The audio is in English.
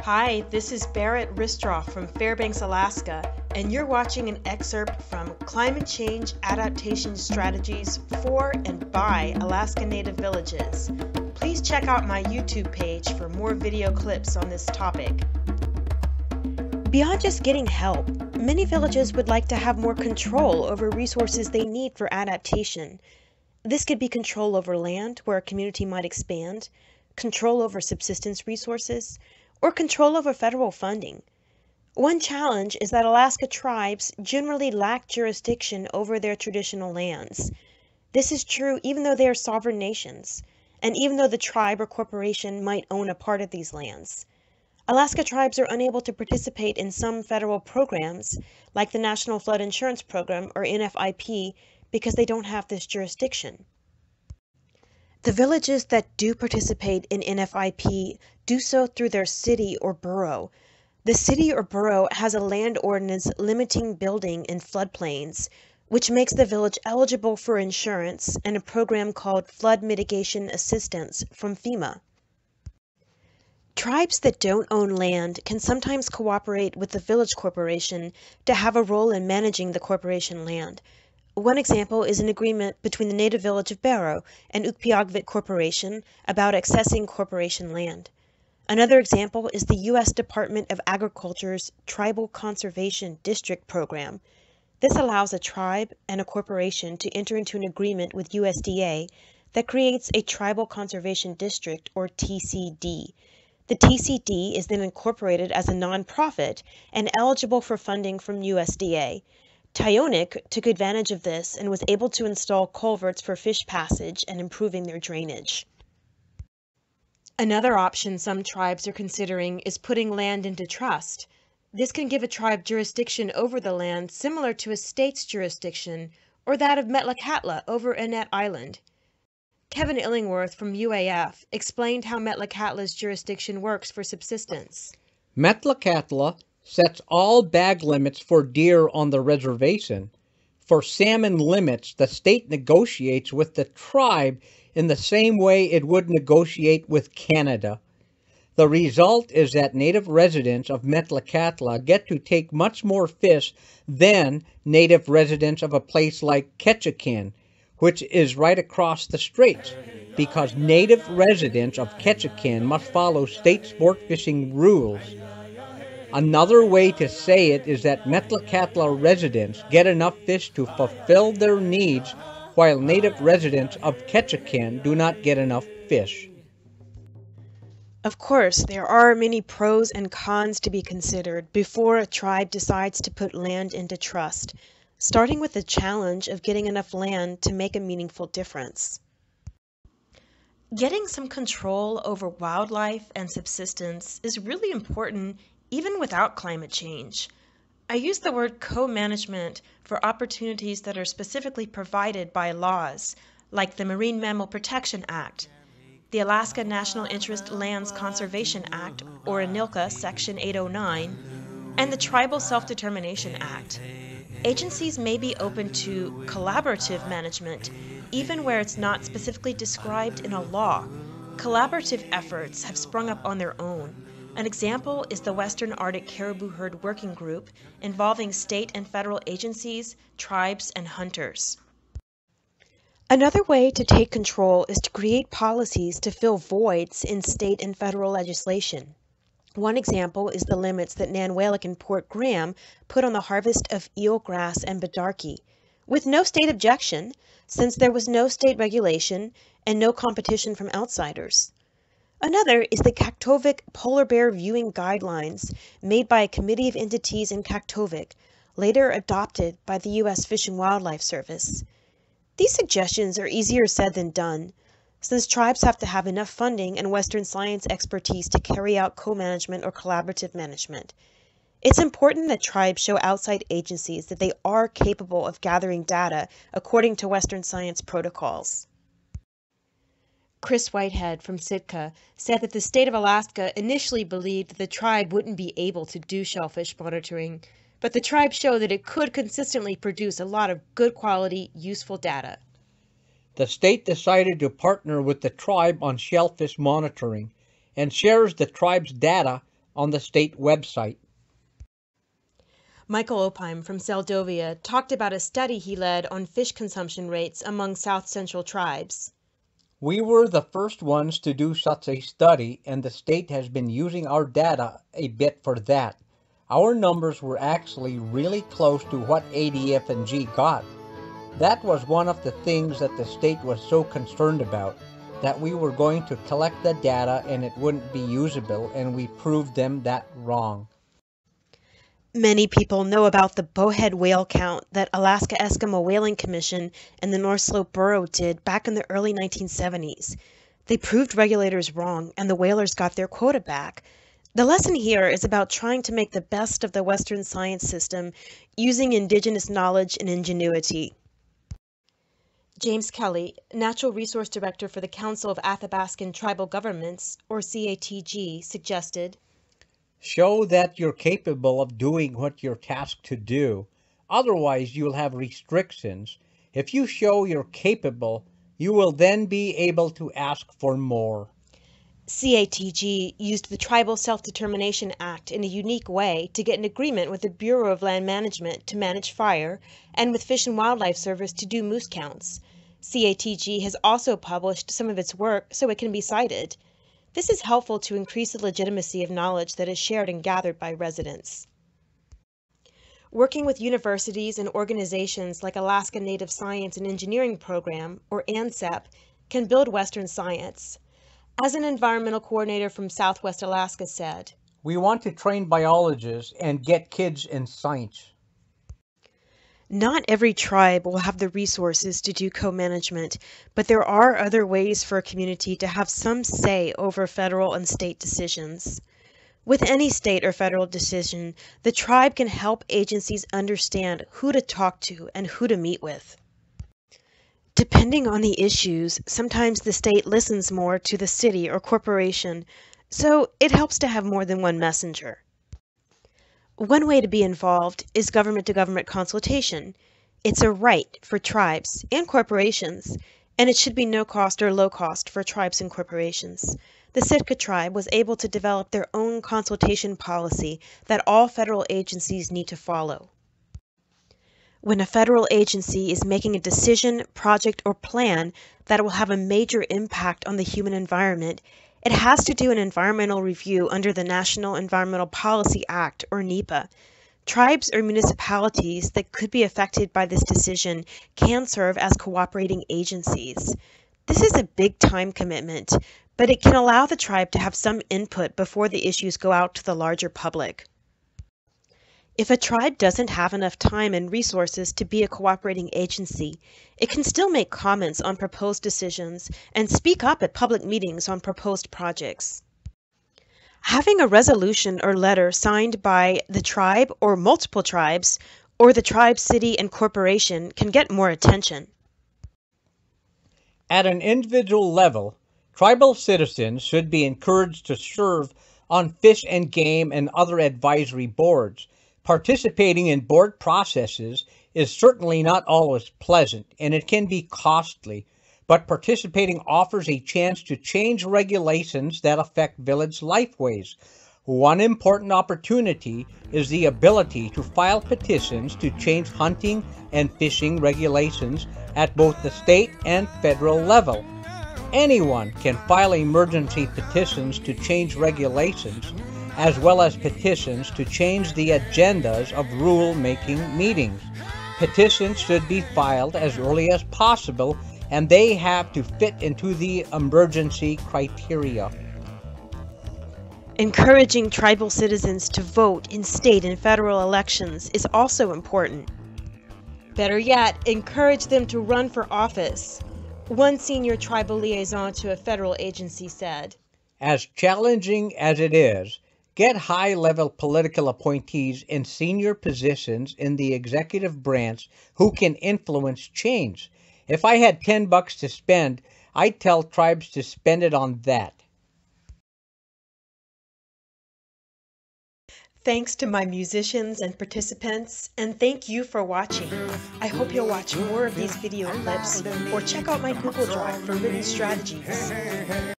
Hi, this is Barrett Ristroff from Fairbanks, Alaska, and you're watching an excerpt from Climate Change Adaptation Strategies for and by Alaska Native Villages. Please check out my YouTube page for more video clips on this topic. Beyond just getting help, many villages would like to have more control over resources they need for adaptation. This could be control over land where a community might expand, control over subsistence resources, or control over federal funding. One challenge is that Alaska tribes generally lack jurisdiction over their traditional lands. This is true even though they are sovereign nations, and even though the tribe or corporation might own a part of these lands. Alaska tribes are unable to participate in some federal programs, like the National Flood Insurance Program, or NFIP, because they don't have this jurisdiction. The villages that do participate in NFIP do so through their city or borough. The city or borough has a land ordinance limiting building in floodplains, which makes the village eligible for insurance and a program called Flood Mitigation Assistance from FEMA. Tribes that don't own land can sometimes cooperate with the village corporation to have a role in managing the corporation land. One example is an agreement between the native village of Barrow and Ukpiagvik Corporation about accessing corporation land. Another example is the U.S. Department of Agriculture's Tribal Conservation District Program. This allows a tribe and a corporation to enter into an agreement with USDA that creates a Tribal Conservation District, or TCD. The TCD is then incorporated as a nonprofit and eligible for funding from USDA. Tyonek took advantage of this and was able to install culverts for fish passage and improving their drainage. Another option some tribes are considering is putting land into trust. This can give a tribe jurisdiction over the land similar to a state's jurisdiction or that of Metlakatla over Annette Island. Kevin Illingworth from UAF explained how Metlakatla's jurisdiction works for subsistence. Metlakatla sets all bag limits for deer on the reservation. For salmon limits, the state negotiates with the tribe in the same way it would negotiate with Canada. The result is that native residents of Metlakatla get to take much more fish than native residents of a place like Ketchikan, which is right across the straits, because native residents of Ketchikan must follow state sport fishing rules. Another way to say it is that Metlakatla residents get enough fish to fulfill their needs, while native residents of Ketchikan do not get enough fish. Of course, there are many pros and cons to be considered before a tribe decides to put land into trust, starting with the challenge of getting enough land to make a meaningful difference. Getting some control over wildlife and subsistence is really important even without climate change. I use the word co-management for opportunities that are specifically provided by laws, like the Marine Mammal Protection Act, the Alaska National Interest Lands Conservation Act, or ANILCA Section 809, and the Tribal Self-Determination Act. Agencies may be open to collaborative management, even where it's not specifically described in a law. Collaborative efforts have sprung up on their own. An example is the Western Arctic Caribou Herd Working Group, involving state and federal agencies, tribes, and hunters. Another way to take control is to create policies to fill voids in state and federal legislation. One example is the limits that Nanwalik and Port Graham put on the harvest of eelgrass and bidarkie, with no state objection, since there was no state regulation and no competition from outsiders. Another is the Kaktovik Polar Bear Viewing Guidelines made by a committee of entities in Kaktovik, later adopted by the U.S. Fish and Wildlife Service. These suggestions are easier said than done, since tribes have to have enough funding and Western science expertise to carry out co-management or collaborative management. It's important that tribes show outside agencies that they are capable of gathering data according to Western science protocols. Chris Whitehead from Sitka said that the state of Alaska initially believed that the tribe wouldn't be able to do shellfish monitoring, but the tribe showed that it could consistently produce a lot of good quality, useful data. The state decided to partner with the tribe on shellfish monitoring and shares the tribe's data on the state website. Michael Opheim from Seldovia talked about a study he led on fish consumption rates among South Central tribes. We were the first ones to do such a study, and the state has been using our data a bit for that. Our numbers were actually really close to what ADF&G got. That was one of the things that the state was so concerned about, that we were going to collect the data and it wouldn't be usable, and we proved them that wrong. Many people know about the bowhead whale count that Alaska Eskimo Whaling Commission and the North Slope Bureau did back in the early 1970s. They proved regulators wrong, and the whalers got their quota back. The lesson here is about trying to make the best of the Western science system using Indigenous knowledge and ingenuity. James Kelly, Natural Resource Director for the Council of Athabascan Tribal Governments, or CATG, suggested, show that you're capable of doing what you're tasked to do. Otherwise, you'll have restrictions. If you show you're capable, you will then be able to ask for more. CATG used the Tribal Self-Determination Act in a unique way to get an agreement with the Bureau of Land Management to manage fire and with Fish and Wildlife Service to do moose counts. CATG has also published some of its work so it can be cited. This is helpful to increase the legitimacy of knowledge that is shared and gathered by residents. Working with universities and organizations like Alaska Native Science and Engineering Program, or ANSEP, can build Western science. As an environmental coordinator from Southwest Alaska said, we want to train biologists and get kids in science. Not every tribe will have the resources to do co-management, but there are other ways for a community to have some say over federal and state decisions. With any state or federal decision, the tribe can help agencies understand who to talk to and who to meet with. Depending on the issues, sometimes the state listens more to the city or corporation, so it helps to have more than one messenger. One way to be involved is government-to-government consultation. It's a right for tribes and corporations, and it should be no cost or low cost for tribes and corporations. The Sitka tribe was able to develop their own consultation policy that all federal agencies need to follow. When a federal agency is making a decision, project, or plan that will have a major impact on the human environment, it has to do an environmental review under the National Environmental Policy Act, or NEPA. Tribes or municipalities that could be affected by this decision can serve as cooperating agencies. This is a big time commitment, but it can allow the tribe to have some input before the issues go out to the larger public. If a tribe doesn't have enough time and resources to be a cooperating agency, it can still make comments on proposed decisions and speak up at public meetings on proposed projects. Having a resolution or letter signed by the tribe or multiple tribes, or the tribe, city, and corporation can get more attention. At an individual level, tribal citizens should be encouraged to serve on fish and game and other advisory boards. Participating in board processes is certainly not always pleasant, and it can be costly, but participating offers a chance to change regulations that affect village lifeways. One important opportunity is the ability to file petitions to change hunting and fishing regulations at both the state and federal level. Anyone can file emergency petitions to change regulations, as well as petitions to change the agendas of rule-making meetings. Petitions should be filed as early as possible, and they have to fit into the emergency criteria. Encouraging tribal citizens to vote in state and federal elections is also important. Better yet, encourage them to run for office. One senior tribal liaison to a federal agency said, as challenging as it is, get high-level political appointees in senior positions in the executive branch who can influence change. If I had $10 to spend, I'd tell tribes to spend it on that. Thanks to my musicians and participants, and thank you for watching. I hope you'll watch more of these video clips or check out my Google Drive for written strategies.